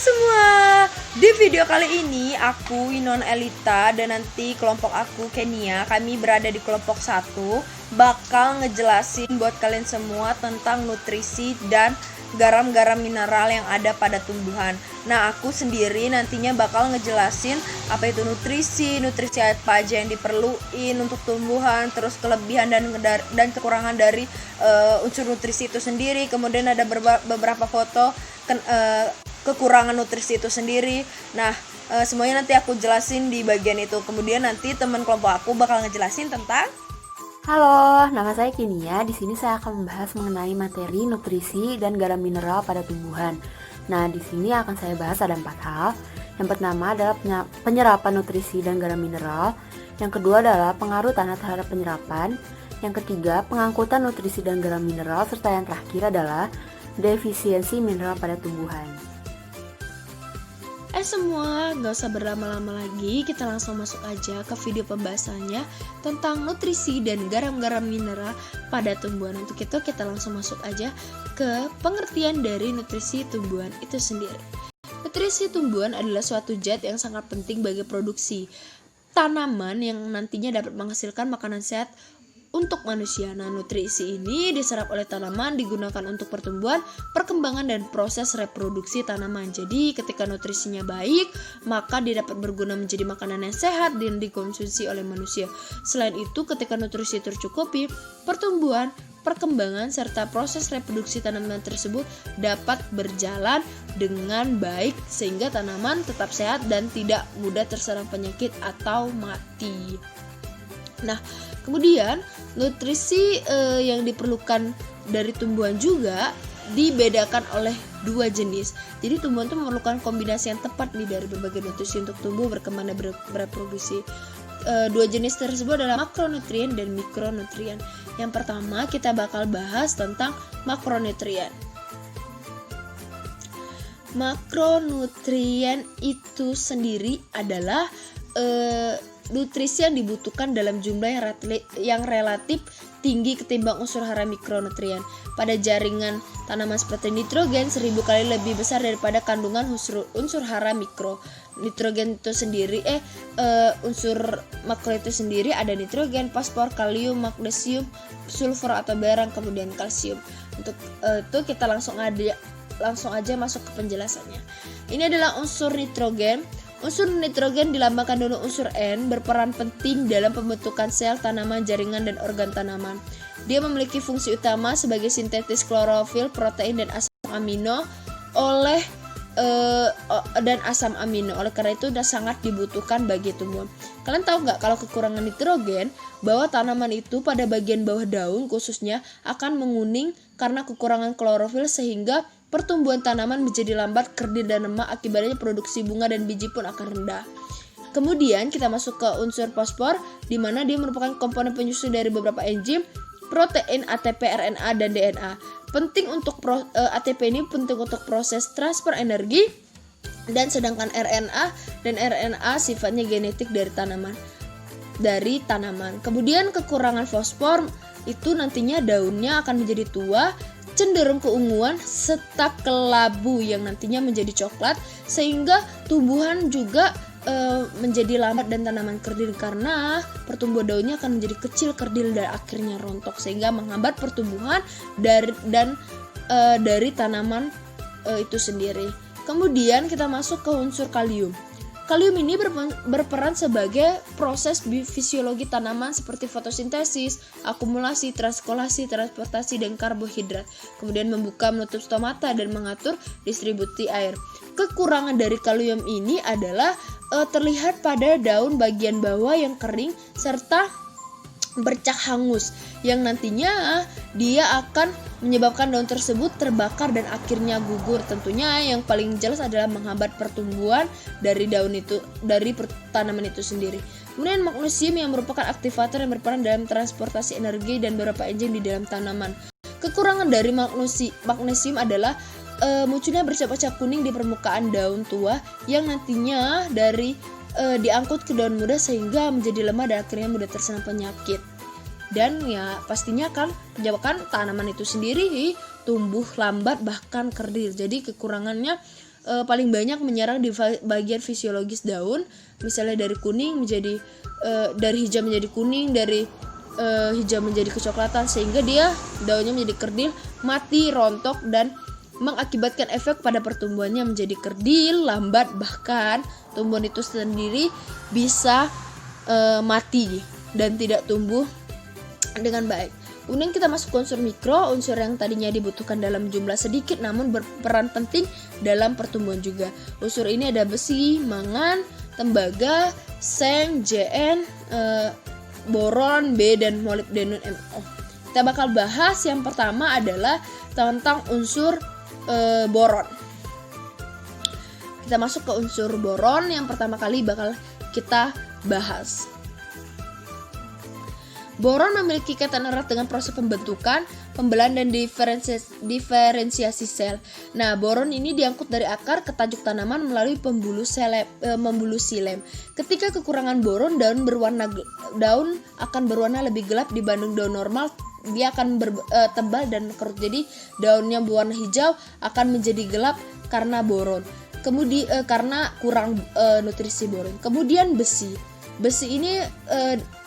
semua, di video kali ini aku Winon Elita dan nanti kelompok aku Kenia, kami berada di kelompok 1 bakal ngejelasin buat kalian semua tentang nutrisi dan garam-garam mineral yang ada pada tumbuhan. Nah, aku sendiri nantinya bakal ngejelasin apa itu nutrisi apa aja yang diperluin untuk tumbuhan, terus kelebihan dan kekurangan dari unsur nutrisi itu sendiri. Kemudian ada beberapa foto kekurangan nutrisi itu sendiri. Nah, semuanya nanti aku jelasin di bagian itu. Kemudian nanti teman kelompok aku bakal ngejelasin tentang. Halo, nama saya Kenia. Di sini saya akan membahas mengenai materi nutrisi dan garam mineral pada tumbuhan. Nah, di sini akan saya bahas ada 4 hal. Yang pertama adalah penyerapan nutrisi dan garam mineral. Yang kedua adalah pengaruh tanah terhadap penyerapan. Yang ketiga, pengangkutan nutrisi dan garam mineral. Serta yang terakhir adalah defisiensi mineral pada tumbuhan. Semua, gak usah berlama-lama lagi, kita langsung masuk aja ke video pembahasannya tentang nutrisi dan garam-garam mineral pada tumbuhan. Untuk itu kita langsung masuk aja ke pengertian dari nutrisi tumbuhan itu sendiri. Nutrisi tumbuhan adalah suatu zat yang sangat penting bagi produksi tanaman yang nantinya dapat menghasilkan makanan sehat untuk manusia. Nah, nutrisi ini diserap oleh tanaman, digunakan untuk pertumbuhan, perkembangan, dan proses reproduksi tanaman. Jadi, ketika nutrisinya baik, maka dia dapat berguna menjadi makanan yang sehat dan dikonsumsi oleh manusia. Selain itu, ketika nutrisi tercukupi, pertumbuhan, perkembangan, serta proses reproduksi tanaman tersebut dapat berjalan dengan baik sehingga tanaman tetap sehat dan tidak mudah terserang penyakit atau mati. Nah, kemudian nutrisi yang diperlukan dari tumbuhan juga dibedakan oleh 2 jenis. Jadi tumbuhan itu memerlukan kombinasi yang tepat nih dari berbagai nutrisi untuk tumbuh, berkembang, dan bereproduksi. 2 jenis tersebut adalah makronutrien dan mikronutrien. Yang pertama kita bakal bahas tentang makronutrien. Makronutrien itu sendiri adalah nutrisi yang dibutuhkan dalam jumlah yang relatif tinggi ketimbang unsur hara mikronutrien. Pada jaringan tanaman seperti nitrogen 1000 kali lebih besar daripada kandungan unsur hara mikro. Nitrogen itu sendiri unsur makro itu sendiri ada nitrogen, fosfor, kalium, magnesium, sulfur atau berang, kemudian kalsium. Untuk itu kita langsung aja masuk ke penjelasannya. Ini adalah unsur nitrogen. Unsur nitrogen dilambangkan dengan unsur N, berperan penting dalam pembentukan sel, tanaman, jaringan, dan organ tanaman. Dia memiliki fungsi utama sebagai sintetis klorofil, protein, dan asam amino dan asam amino. Oleh karena itu sudah sangat dibutuhkan bagi tumbuhan. Kalian tahu nggak kalau kekurangan nitrogen, bahwa tanaman itu pada bagian bawah daun khususnya akan menguning karena kekurangan klorofil sehingga pertumbuhan tanaman menjadi lambat, kerdil, dan lemah. Akibatnya produksi bunga dan biji pun akan rendah. Kemudian kita masuk ke unsur fosfor, di mana dia merupakan komponen penyusun dari beberapa enzim, protein, ATP, RNA, dan DNA. ATP ini penting untuk proses transfer energi, dan sedangkan RNA sifatnya genetik dari tanaman. Kemudian kekurangan fosfor itu nantinya daunnya akan menjadi tua, cenderung keunguan, serta kelabu yang nantinya menjadi coklat, sehingga tumbuhan juga menjadi lambat dan tanaman kerdil karena pertumbuhan daunnya akan menjadi kecil, kerdil, dan akhirnya rontok sehingga menghambat pertumbuhan dari tanaman itu sendiri. Kemudian kita masuk ke unsur kalium. Kalium ini berperan sebagai proses fisiologi tanaman seperti fotosintesis, akumulasi, transkolasi, transportasi, dan karbohidrat. Kemudian membuka, menutup stomata, dan mengatur distribusi air. Kekurangan dari kalium ini adalah terlihat pada daun bagian bawah yang kering serta bercak hangus yang nantinya dia akan menyebabkan daun tersebut terbakar dan akhirnya gugur. Tentunya yang paling jelas adalah menghambat pertumbuhan dari tanaman itu sendiri. Kemudian magnesium yang merupakan aktivator yang berperan dalam transportasi energi dan beberapa enzim di dalam tanaman. Kekurangan dari magnesium adalah munculnya bercak-bercak kuning di permukaan daun tua yang nantinya diangkut ke daun muda sehingga menjadi lemah dan akhirnya mudah terserang penyakit. Dan ya pastinya kan menyebabkan tanaman itu sendiri tumbuh lambat bahkan kerdil. Jadi kekurangannya paling banyak menyerang di bagian fisiologis daun, misalnya dari kuning menjadi dari hijau menjadi kuning, dari hijau menjadi kecoklatan, sehingga daunnya menjadi kerdil, mati, rontok, dan mengakibatkan efek pada pertumbuhannya menjadi kerdil, lambat, bahkan tumbuhan itu sendiri bisa mati dan tidak tumbuh dengan baik. Kemudian kita masuk ke unsur mikro, unsur yang tadinya dibutuhkan dalam jumlah sedikit namun berperan penting dalam pertumbuhan juga. Unsur ini ada besi, mangan, tembaga, seng, Jn, boron, B, dan molybdenum, Mo. Kita bakal bahas yang pertama adalah tentang unsur boron. Kita masuk ke unsur boron yang pertama kali bakal kita bahas. Boron memiliki kaitan erat dengan proses pembentukan, pembelahan, dan diferensiasi sel. Nah, boron ini diangkut dari akar ke tajuk tanaman melalui pembuluh xilem. Ketika kekurangan boron, daun akan berwarna lebih gelap dibanding daun normal. Dia akan tebal dan kerut. Jadi daunnya berwarna hijau akan menjadi gelap karena boron. Kemudian karena kurang nutrisi boron. Kemudian besi. Besi ini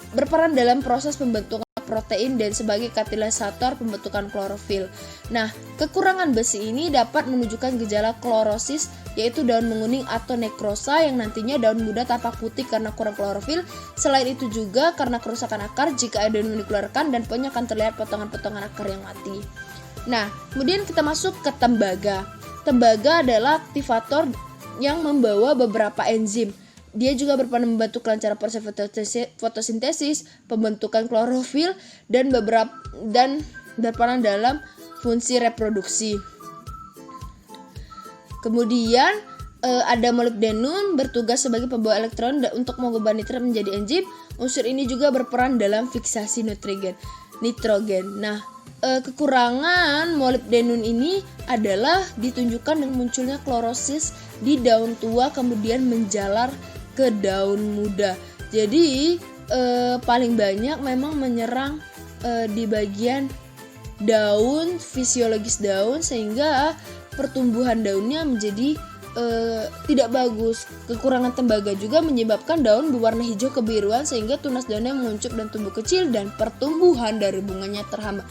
berperan dalam proses pembentukan protein dan sebagai katalisator pembentukan klorofil. Nah, kekurangan besi ini dapat menunjukkan gejala klorosis, yaitu daun menguning atau nekrosa, yang nantinya daun muda tampak putih karena kurang klorofil. Selain itu juga karena kerusakan akar, jika ada daun dikeluarkan dan punya akan terlihat potongan-potongan akar yang mati. Nah, kemudian kita masuk ke tembaga. Tembaga adalah aktivator yang membawa beberapa enzim. Dia juga berperan membantu kelancaran proses fotosintesis, pembentukan klorofil, dan berperan dalam fungsi reproduksi. Kemudian ada molybdenum, bertugas sebagai pembawa elektron untuk mengubah nitrat menjadi enzim. Unsur ini juga berperan dalam fiksasi nitrogen. Nah, kekurangan molybdenum ini adalah ditunjukkan dengan munculnya klorosis di daun tua kemudian menjalar ke daun muda. Jadi paling banyak memang menyerang di bagian daun, fisiologis daun, sehingga pertumbuhan daunnya menjadi tidak bagus. Kekurangan tembaga juga menyebabkan daun berwarna hijau kebiruan sehingga tunas daunnya menguncup dan tumbuh kecil dan pertumbuhan dari bunganya terhambat.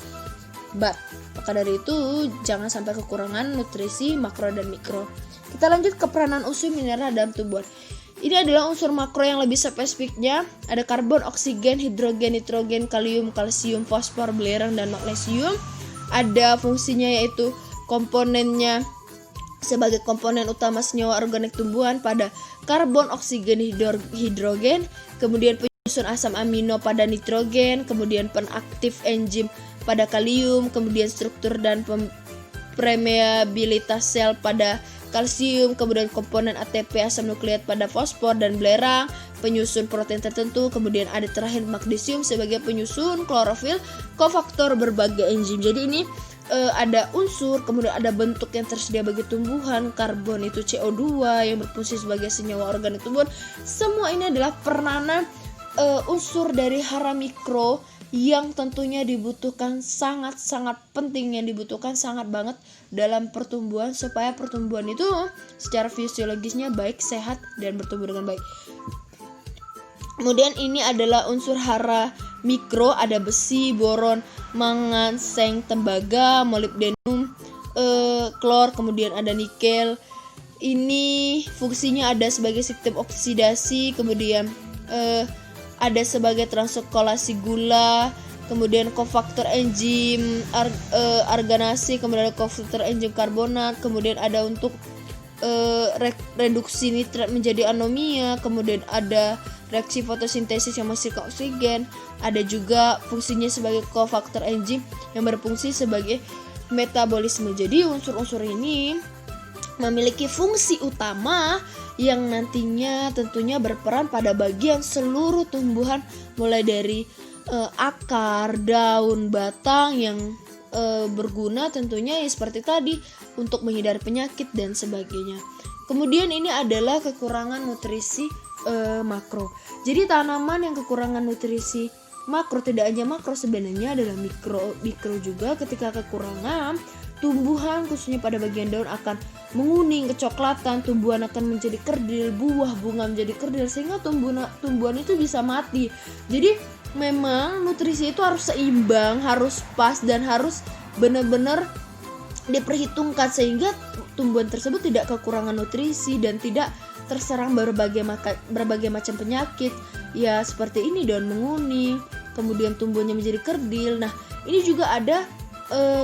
Maka dari itu jangan sampai kekurangan nutrisi makro dan mikro. Kita lanjut ke peranan unsur mineral dalam tumbuhan. Ini adalah unsur makro yang lebih spesifiknya. Ada karbon, oksigen, hidrogen, nitrogen, kalium, kalsium, fosfor, belerang, dan magnesium. Ada fungsinya yaitu komponennya sebagai komponen utama senyawa organik tumbuhan pada karbon, oksigen, hidrogen. Kemudian penyusun asam amino pada nitrogen. Kemudian penaktif enzim pada kalium. Kemudian struktur dan permeabilitas sel pada kalsium, kemudian komponen ATP asam nukleat pada fosfor dan belerang, penyusun protein tertentu, kemudian ada terakhir magnesium sebagai penyusun klorofil, kofaktor berbagai enzim. Jadi ini ada unsur, kemudian ada bentuk yang tersedia bagi tumbuhan, karbon itu CO2 yang berfungsi sebagai senyawa organik tumbuhan. Semua ini adalah peranan unsur dari hara mikro yang tentunya dibutuhkan sangat-sangat penting, yang dibutuhkan sangat banget dalam pertumbuhan supaya pertumbuhan itu secara fisiologisnya baik, sehat, dan bertumbuh dengan baik. Kemudian ini adalah unsur hara mikro, ada besi, boron, mangan, seng, tembaga, molybdenum, klor, kemudian ada nikel. Ini fungsinya ada sebagai sistem oksidasi, kemudian ada sebagai transakolasi gula, kemudian kofaktor enzim arganasi, kemudian ada kofaktor enzim karbonat, kemudian ada untuk reduksi nitrat menjadi anomia, kemudian ada reaksi fotosintesis yang menghasilkan oksigen, ada juga fungsinya sebagai kofaktor enzim yang berfungsi sebagai metabolisme. Jadi unsur-unsur ini memiliki fungsi utama yang nantinya tentunya berperan pada bagian seluruh tumbuhan, mulai dari akar, daun, batang, yang berguna tentunya ya seperti tadi untuk menghindari penyakit dan sebagainya. Kemudian ini adalah kekurangan nutrisi makro. Jadi tanaman yang kekurangan nutrisi makro, tidak hanya makro sebenarnya adalah mikro juga ketika kekurangan tumbuhan khususnya pada bagian daun akan menguning, kecoklatan, tumbuhan akan menjadi kerdil, buah bunga menjadi kerdil sehingga tumbuhan itu bisa mati. Jadi memang nutrisi itu harus seimbang, harus pas dan harus benar-benar diperhitungkan sehingga tumbuhan tersebut tidak kekurangan nutrisi dan tidak terserang berbagai macam penyakit ya seperti ini, daun menguning, kemudian tumbuhannya menjadi kerdil. Nah, ini juga ada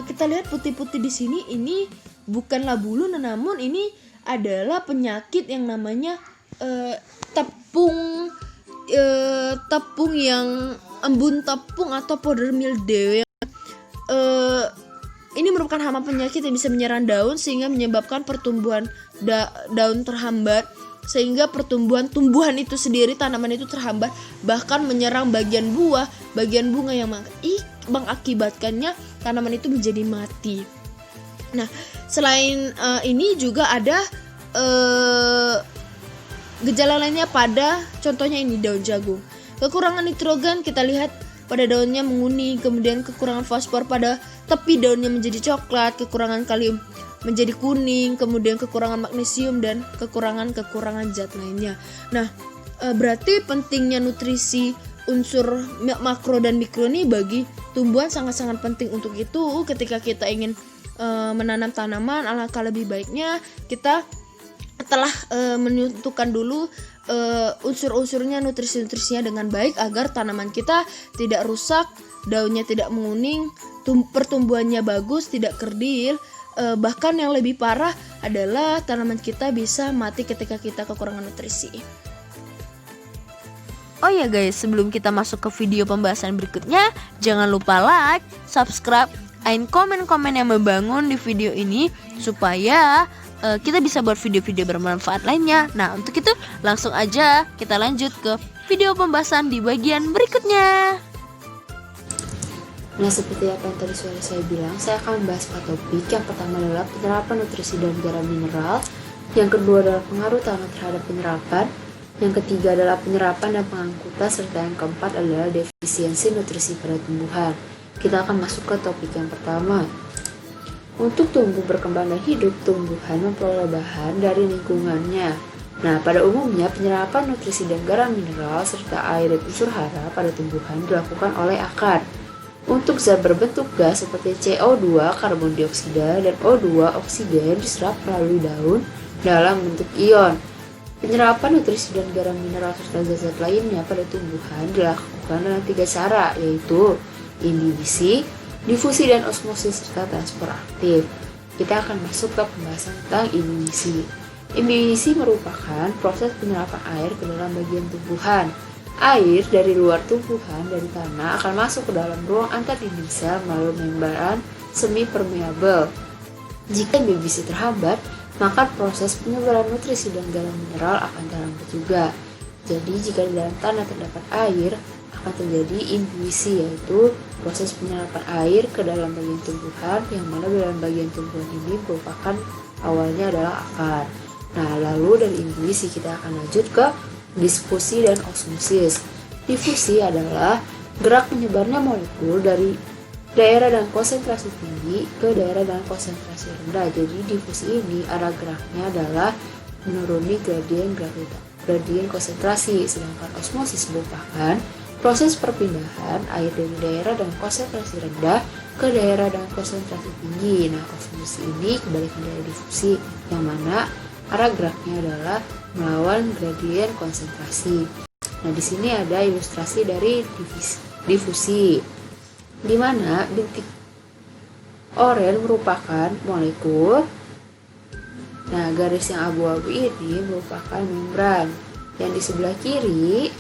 kita lihat putih-putih di sini, ini bukanlah bulu, namun ini adalah penyakit yang namanya tepung yang embun tepung atau powder mildew. Ini merupakan hama penyakit yang bisa menyerang daun sehingga menyebabkan pertumbuhan daun terhambat, sehingga tumbuhan itu sendiri, tanaman itu terhambat, bahkan menyerang bagian buah, bagian bunga yang mengakibatkannya tanaman itu menjadi mati. Nah, selain ini juga ada gejala lainnya pada contohnya ini daun jagung. Kekurangan nitrogen kita lihat pada daunnya menguning, kemudian kekurangan fosfor pada tepi daunnya menjadi coklat, kekurangan kalium menjadi kuning, kemudian kekurangan magnesium dan kekurangan zat lainnya. Nah, berarti pentingnya nutrisi unsur makro dan mikro ini bagi tumbuhan sangat-sangat penting. Untuk itu ketika kita ingin menanam tanaman, alangkah lebih baiknya kita telah menentukan dulu unsur-unsurnya, nutrisi-nutrisinya dengan baik agar tanaman kita tidak rusak, daunnya tidak menguning, pertumbuhannya bagus, tidak kerdil. Bahkan yang lebih parah adalah tanaman kita bisa mati ketika kita kekurangan nutrisi. Oh ya guys, sebelum kita masuk ke video pembahasan berikutnya, jangan lupa like, subscribe, and komen-komen yang membangun di video ini supaya kita bisa buat video-video bermanfaat lainnya. Nah, untuk itu langsung aja kita lanjut ke video pembahasan di bagian berikutnya. Nah, seperti apa yang tadi saya bilang, saya akan membahas 4 topik. Yang pertama adalah penyerapan nutrisi dan garam mineral. Yang kedua adalah pengaruh tanah terhadap penyerapan. Yang ketiga adalah penyerapan dan pengangkutan. Serta yang keempat adalah defisiensi nutrisi pada tumbuhan. Kita akan masuk ke topik yang pertama. Untuk tumbuh berkembang dan hidup, tumbuhan memperoleh bahan dari lingkungannya. Nah, pada umumnya penyerapan nutrisi dan garam mineral serta air dan unsur hara pada tumbuhan dilakukan oleh akar. Untuk zat berbentuk gas seperti CO2, karbon dioksida, dan O2, oksigen diserap melalui daun dalam bentuk ion. Penyerapan nutrisi dan garam mineral serta zat-zat lainnya pada tumbuhan dilakukan dengan 3 cara, yaitu inhibisi, difusi, dan osmosis serta transport aktif. Kita akan masuk ke pembahasan tentang inhibisi. Inhibisi merupakan proses penyerapan air ke dalam bagian tumbuhan. Air dari luar tumbuhan dari tanah akan masuk ke dalam ruang antar dinding sel melalui membran semi permeabel. Jika inhibisi terhambat, maka proses penyebaran nutrisi dan garam mineral akan terhambat juga. Jadi jika di dalam tanah terdapat air, akan terjadi inhibisi, yaitu proses penyerapan air ke dalam bagian tumbuhan, yang mana dalam bagian tumbuhan ini merupakan awalnya adalah akar. Nah, lalu dari inhibisi kita akan lanjut ke difusi dan osmosis. Difusi adalah gerak menyebarnya molekul dari daerah dan konsentrasi tinggi ke daerah dan konsentrasi rendah. Jadi difusi ini arah geraknya adalah menuruni gradien konsentrasi, sedangkan osmosis merupakan proses perpindahan air dari daerah dan konsentrasi rendah ke daerah dan konsentrasi tinggi. Nah, osmosis ini kebalikan dari difusi, yang mana arah geraknya adalah melawan gradien konsentrasi. Nah, di sini ada ilustrasi dari difusi, di mana bintik oranye merupakan molekul. Nah, garis yang abu-abu ini merupakan membran, yang di sebelah kiri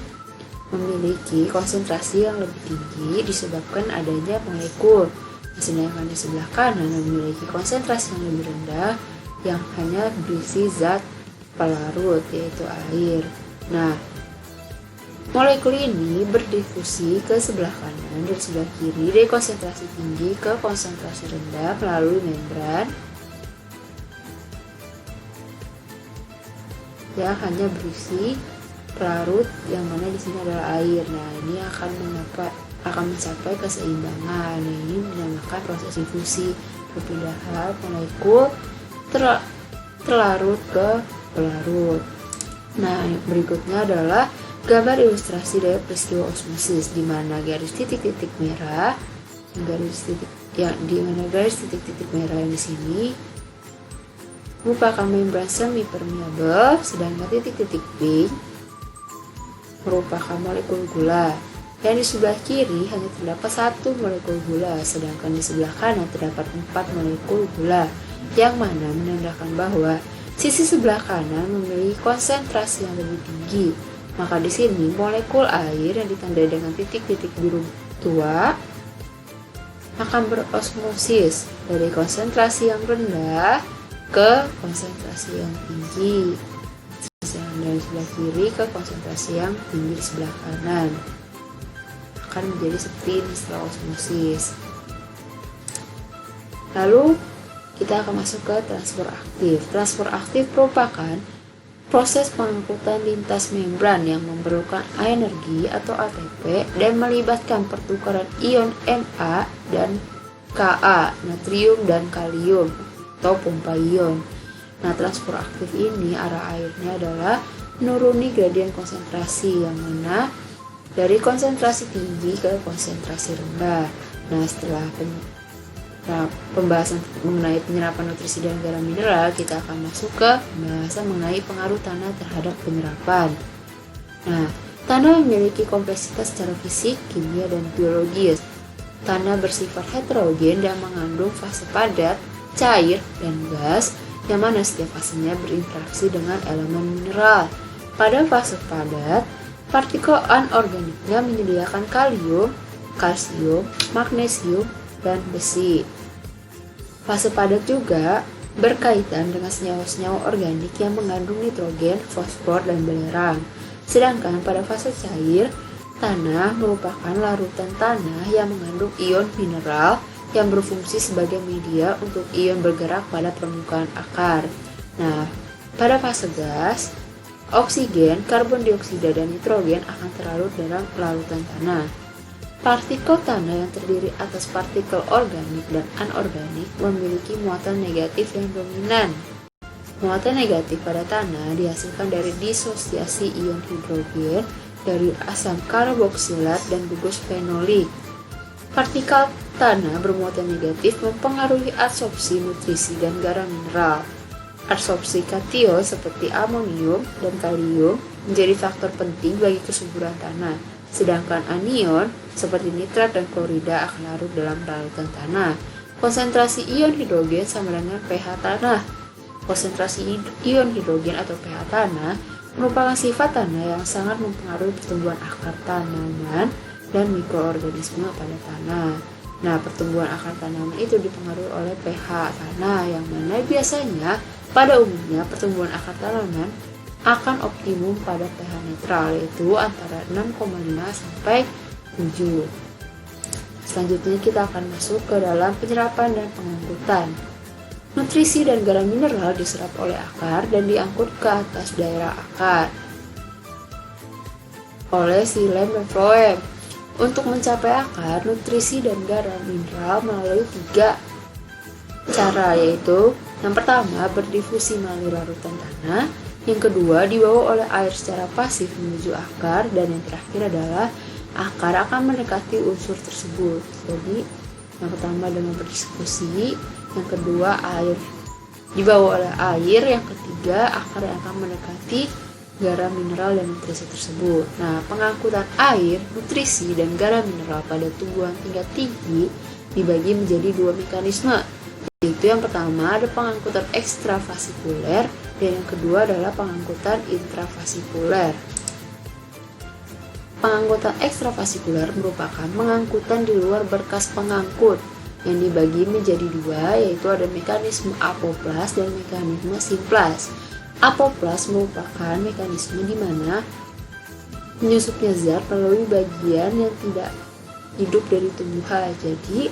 memiliki konsentrasi yang lebih tinggi disebabkan adanya molekul, sedangkan di sebelah kanan memiliki konsentrasi yang lebih rendah yang hanya berisi zat pelarut, yaitu air. Nah, molekul ini berdifusi ke sebelah kanan dan sebelah kiri dari konsentrasi tinggi ke konsentrasi rendah melalui membran yang hanya berisi pelarut, yang mana di sini adalah air. Nah, ini akan mencapai keseimbangan. Nah, ini dinamakan proses difusi. perpindahan molekul terlarut ke pelarut. Nah, berikutnya adalah gambar ilustrasi dari peristiwa osmosis, di mana garis titik-titik merah, garis titik-titik merah yang di sini merupakan membran semi permeable, sedangkan titik-titik pink merupakan molekul gula. Yang di sebelah kiri hanya terdapat 1 molekul gula, sedangkan di sebelah kanan terdapat 4 molekul gula, yang mana menandakan bahwa sisi sebelah kanan memiliki konsentrasi yang lebih tinggi. Maka di sini molekul air yang ditandai dengan titik-titik biru tua akan berosmosis dari konsentrasi yang rendah ke konsentrasi yang tinggi, sedangkan dari sebelah kiri ke konsentrasi yang tinggi di sebelah kanan. Akan menjadi seperti ini setelah osmosis. Lalu kita akan masuk ke transfer aktif. Transfer aktif merupakan proses pengangkutan lintas membran yang memerlukan energi atau ATP dan melibatkan pertukaran ion Na dan Ka, natrium dan kalium atau pompa ion. Nah, transfer aktif ini arah airnya adalah menuruni gradien konsentrasi, yang mana dari konsentrasi tinggi ke konsentrasi rendah. Nah, setelah pembahasan mengenai penyerapan nutrisi dan garam mineral, kita akan masuk ke pembahasan mengenai pengaruh tanah terhadap penyerapan. Nah, tanah memiliki kompleksitas secara fisik, kimia, dan biologis. Tanah bersifat heterogen dan mengandung fase padat, cair, dan gas, yang mana setiap fasenya berinteraksi dengan elemen mineral. Pada fase padat, partikel anorganiknya menyediakan kalium, kalsium, magnesium, dan besi. Fase padat juga berkaitan dengan senyawa-senyawa organik yang mengandung nitrogen, fosfor, dan belerang. Sedangkan pada fase cair, tanah merupakan larutan tanah yang mengandung ion mineral yang berfungsi sebagai media untuk ion bergerak pada permukaan akar. Nah, pada fase gas, oksigen, karbon dioksida, dan nitrogen akan terlarut dalam larutan tanah. Partikel tanah yang terdiri atas partikel organik dan anorganik memiliki muatan negatif yang dominan. Muatan negatif pada tanah dihasilkan dari disosiasi ion hidrogen dari asam karboksilat dan gugus fenolik. Partikel tanah bermuatan negatif mempengaruhi adsorpsi nutrisi dan garam mineral. Adsorpsi kation seperti amonium dan kalium menjadi faktor penting bagi kesuburan tanah, sedangkan anion seperti nitrat dan klorida akan larut dalam larutan tanah. Konsentrasi ion hidrogen sama dengan pH tanah. Konsentrasi ion hidrogen atau pH tanah merupakan sifat tanah yang sangat mempengaruhi pertumbuhan akar tanaman dan mikroorganisme pada tanah. Nah, pertumbuhan akar tanaman itu dipengaruhi oleh pH tanah, yang mana biasanya pada umumnya pertumbuhan akar tanaman akan optimum pada pH netral, yaitu antara 6,5 sampai 7. Selanjutnya kita akan masuk ke dalam penyerapan dan pengangkutan. Nutrisi dan garam mineral diserap oleh akar dan diangkut ke atas daerah akar oleh xilem dan floem. Untuk mencapai akar, nutrisi dan garam mineral melalui 3 cara, yaitu yang pertama berdifusi melalui larutan tanah, yang kedua dibawa oleh air secara pasif menuju akar, dan yang terakhir adalah akar akan mendekati unsur tersebut. Jadi yang pertama dengan berdiskusi, yang kedua air dibawa oleh air, yang ketiga akar yang akan mendekati garam mineral dan nutrisi tersebut. Nah, pengangkutan air, nutrisi, dan garam mineral pada tumbuhan tingkat tinggi dibagi menjadi 2 mekanisme. Yaitu yang pertama ada pengangkutan ekstravasikuler dan yang kedua adalah pengangkutan intravasikuler. Pengangkutan ekstravasikuler merupakan pengangkutan di luar berkas pengangkut yang dibagi menjadi 2, yaitu ada mekanisme apoplas dan mekanisme simplas. Apoplas merupakan mekanisme di mana menyusupnya zat melalui bagian yang tidak hidup dari tumbuhan. Jadi,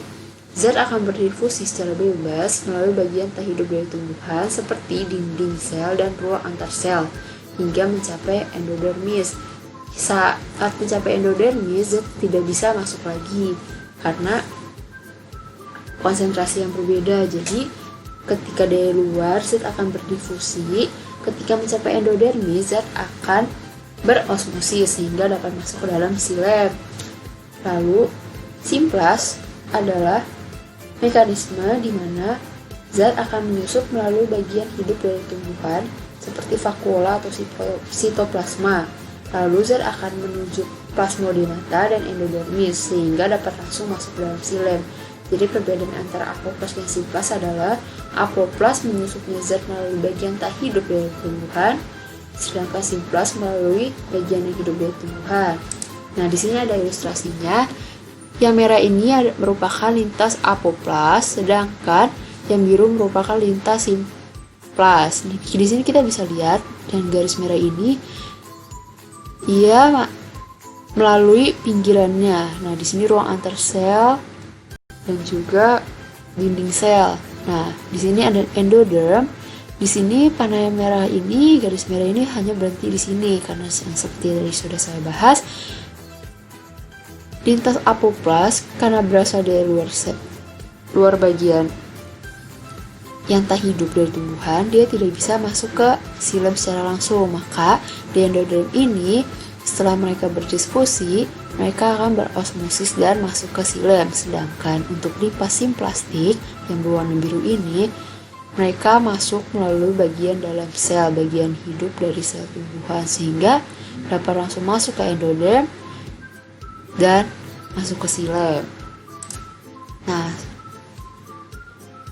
zat akan berdifusi secara bebas melalui bagian tak hidup dari tumbuhan seperti dinding sel dan ruang antar sel hingga mencapai endodermis. Saat mencapai endodermis, zat tidak bisa masuk lagi karena konsentrasi yang berbeda. Jadi ketika dari luar zat akan berdifusi, ketika mencapai endodermis zat akan berosmosis sehingga dapat masuk ke dalam silem. Lalu simplas adalah mekanisme di mana zat akan menyusup melalui bagian hidup dari tumbuhan seperti vakuola atau sitoplasma. Lalu zat akan menuju plasmodemata dan endodermis sehingga dapat langsung masuk ke dalam silem. Jadi perbedaan antara apoplas dan simplas adalah apoplas menyusupnya zat melalui bagian tak hidup dari tumbuhan, sedangkan simplas melalui bagian yang hidup dari tumbuhan. Nah, di sini ada ilustrasinya. Yang merah ini merupakan lintas apoplas, sedangkan yang biru merupakan lintas simplas. Di sini kita bisa lihat dan garis merah ini ia melalui pinggirannya. Nah, di sini ruang antar sel dan juga dinding sel. Nah, di sini ada endoderm. Di sini panah yang merah ini, garis merah ini hanya berhenti di sini karena yang seperti tadi sudah saya bahas. Lintas apoplas karena berasal dari luar bagian yang tak hidup dari tumbuhan, dia tidak bisa masuk ke silem secara langsung. Maka di endoderm ini setelah mereka berdiskusi, mereka akan berosmosis dan masuk ke silem. Sedangkan untuk lipas simplastik yang berwarna biru ini, mereka masuk melalui bagian dalam sel, bagian hidup dari sel tumbuhan, sehingga dapat langsung masuk ke endoderm dan masuk ke silem. Nah,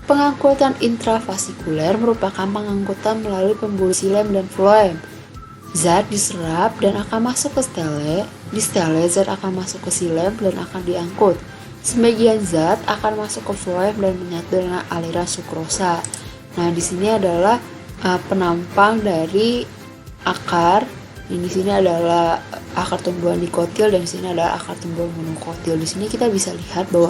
pengangkutan intravasikuler merupakan pengangkutan melalui pembuluh silem dan floem. Zat diserap dan akan masuk ke stele. Di stele, zat akan masuk ke silem dan akan diangkut. Sebagian zat akan masuk ke floem dan menyatu dengan aliran sukrosa. Nah, di sini adalah penampang dari akar. Di sini adalah akar tumbuhan dikotil dan di sini adalah akar tumbuhan monokotil. Di sini kita bisa lihat bahwa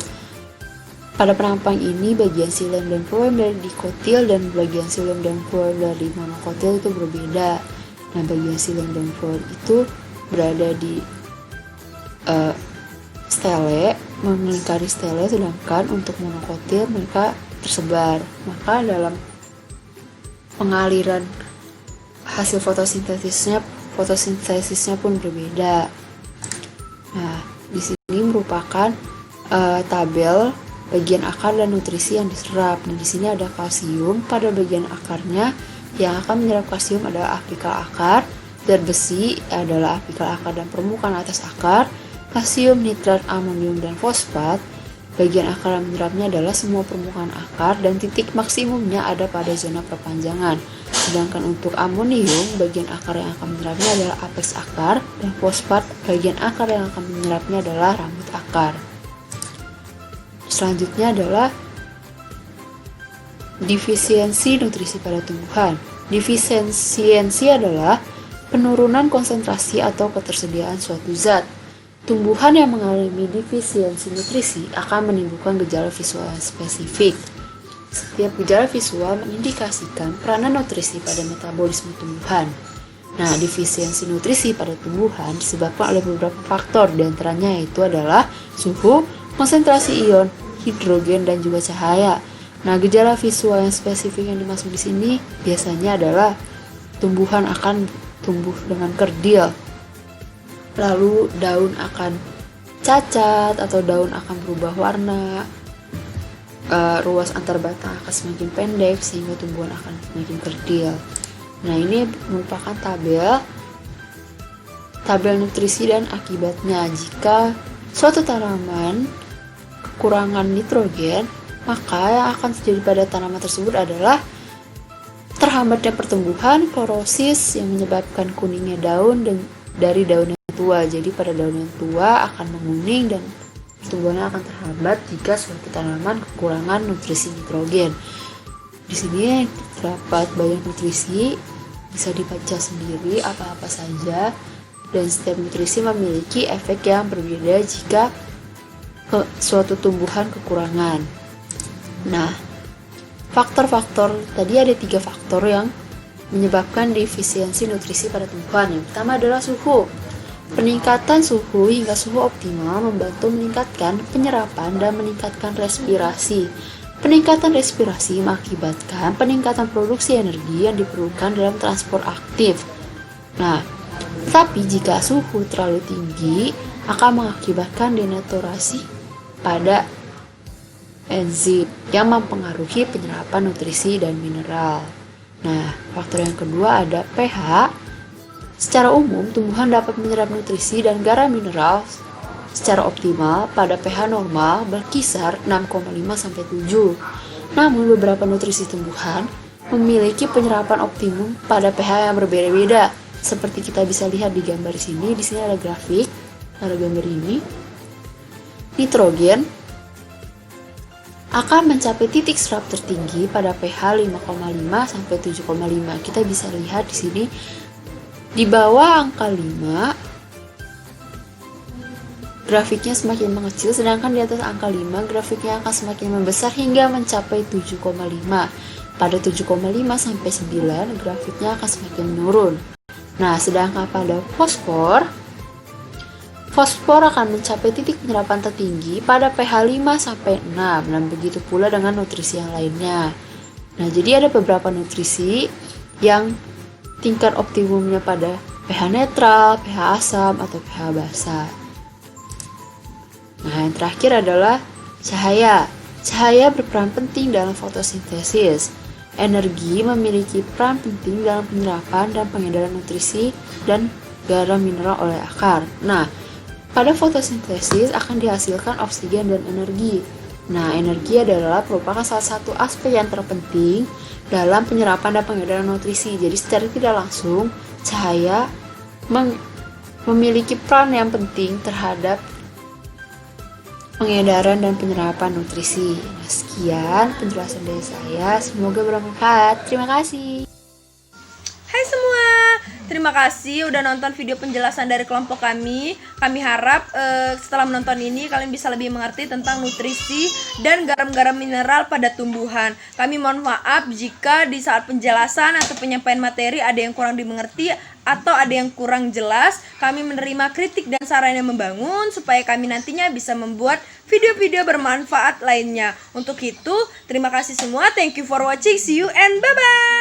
pada penampang ini bagian silem dan floem dari dikotil dan bagian silem dan floem dari monokotil itu berbeda. Nah, bagian silem dan floem itu berada di stele, melingkari stele, sedangkan untuk monokotil mereka tersebar. Maka dalam pengaliran hasil fotosintesisnya pun berbeda. Nah, di sini merupakan tabel bagian akar dan nutrisi yang diserap. Nah, di sini ada kalsium pada bagian akarnya. Yang akan menyerap kalsium adalah apikal akar, zat besi adalah apikal akar dan permukaan atas akar, kalsium, nitrat, amonium, dan fosfat. Bagian akar yang menyerapnya adalah semua permukaan akar dan titik maksimumnya ada pada zona perpanjangan. Sedangkan untuk amonium, bagian akar yang akan menyerapnya adalah apeks akar, dan fosfat, bagian akar yang akan menyerapnya adalah rambut akar. Selanjutnya adalah defisiensi nutrisi pada tumbuhan. Defisiensi adalah penurunan konsentrasi atau ketersediaan suatu zat. Tumbuhan yang mengalami defisiensi nutrisi akan menimbulkan gejala visual yang spesifik. Setiap gejala visual mengindikasikan peranan nutrisi pada metabolisme tumbuhan. Nah, defisiensi nutrisi pada tumbuhan disebabkan oleh beberapa faktor, diantaranya yaitu adalah suhu, konsentrasi ion, hidrogen, dan juga cahaya. Nah, gejala visual yang spesifik yang dimaksud di sini biasanya adalah tumbuhan akan tumbuh dengan kerdil, lalu daun akan cacat atau daun akan berubah warna, ruas antar batang akan semakin pendek sehingga tumbuhan akan semakin kerdil. Nah, ini merupakan tabel nutrisi dan akibatnya. Jika suatu tanaman kekurangan nitrogen, maka yang akan terjadi pada tanaman tersebut adalah terhambatnya pertumbuhan, klorosis yang menyebabkan kuningnya daun dan dari daun yang tua. Jadi pada daun yang tua akan menguning dan pertumbuhannya akan terhambat jika suatu tanaman kekurangan nutrisi nitrogen. Di sini terdapat banyak nutrisi, bisa dibaca sendiri apa-apa saja, dan setiap nutrisi memiliki efek yang berbeda jika suatu tumbuhan kekurangan. Nah, faktor-faktor tadi ada 3 faktor yang menyebabkan defisiensi nutrisi pada tumbuhan. Yang pertama adalah suhu. Peningkatan suhu hingga suhu optimal membantu meningkatkan penyerapan dan meningkatkan respirasi. Peningkatan respirasi mengakibatkan peningkatan produksi energi yang diperlukan dalam transport aktif. Nah, tapi jika suhu terlalu tinggi akan mengakibatkan denaturasi pada enzim yang mempengaruhi penyerapan nutrisi dan mineral. Nah, faktor yang kedua ada pH. Secara umum, tumbuhan dapat menyerap nutrisi dan garam mineral secara optimal pada pH normal berkisar 6,5-7. Namun, beberapa nutrisi tumbuhan memiliki penyerapan optimum pada pH yang berbeda-beda. Seperti kita bisa lihat di gambar sini. Di sini ada grafik pada gambar ini. Nitrogen akan mencapai titik serap tertinggi pada pH 5,5-7,5. Kita bisa lihat di sini di bawah angka 5 grafiknya semakin mengecil, sedangkan di atas angka 5 grafiknya akan semakin membesar hingga mencapai 7,5. Pada 7,5-9 grafiknya akan semakin menurun. Nah, sedangkan pada fosfor akan mencapai titik penyerapan tertinggi pada pH 5-6, dan begitu pula dengan nutrisi yang lainnya. Nah, jadi ada beberapa nutrisi yang tingkat optimumnya pada pH netral, pH asam, atau pH basa. Nah, yang terakhir adalah cahaya. Cahaya berperan penting dalam fotosintesis. Energi memiliki peran penting dalam penyerapan dan pengedaran nutrisi dan garam mineral oleh akar. Nah, pada fotosintesis akan dihasilkan oksigen dan energi. Nah, energi adalah merupakan salah satu aspek yang terpenting dalam penyerapan dan pengedaran nutrisi. Jadi secara tidak langsung, cahaya memiliki peran yang penting terhadap pengedaran dan penyerapan nutrisi. Nah, sekian penjelasan dari saya, semoga bermanfaat. Terima kasih. Hai semua, terima kasih udah nonton video penjelasan dari kelompok kami. Kami harap setelah menonton ini kalian bisa lebih mengerti tentang nutrisi dan garam-garam mineral pada tumbuhan. Kami mohon maaf jika di saat penjelasan atau penyampaian materi ada yang kurang dimengerti atau ada yang kurang jelas. Kami menerima kritik dan saran yang membangun supaya kami nantinya bisa membuat video-video bermanfaat lainnya. Untuk itu, terima kasih semua. Thank you for watching. See you and bye-bye.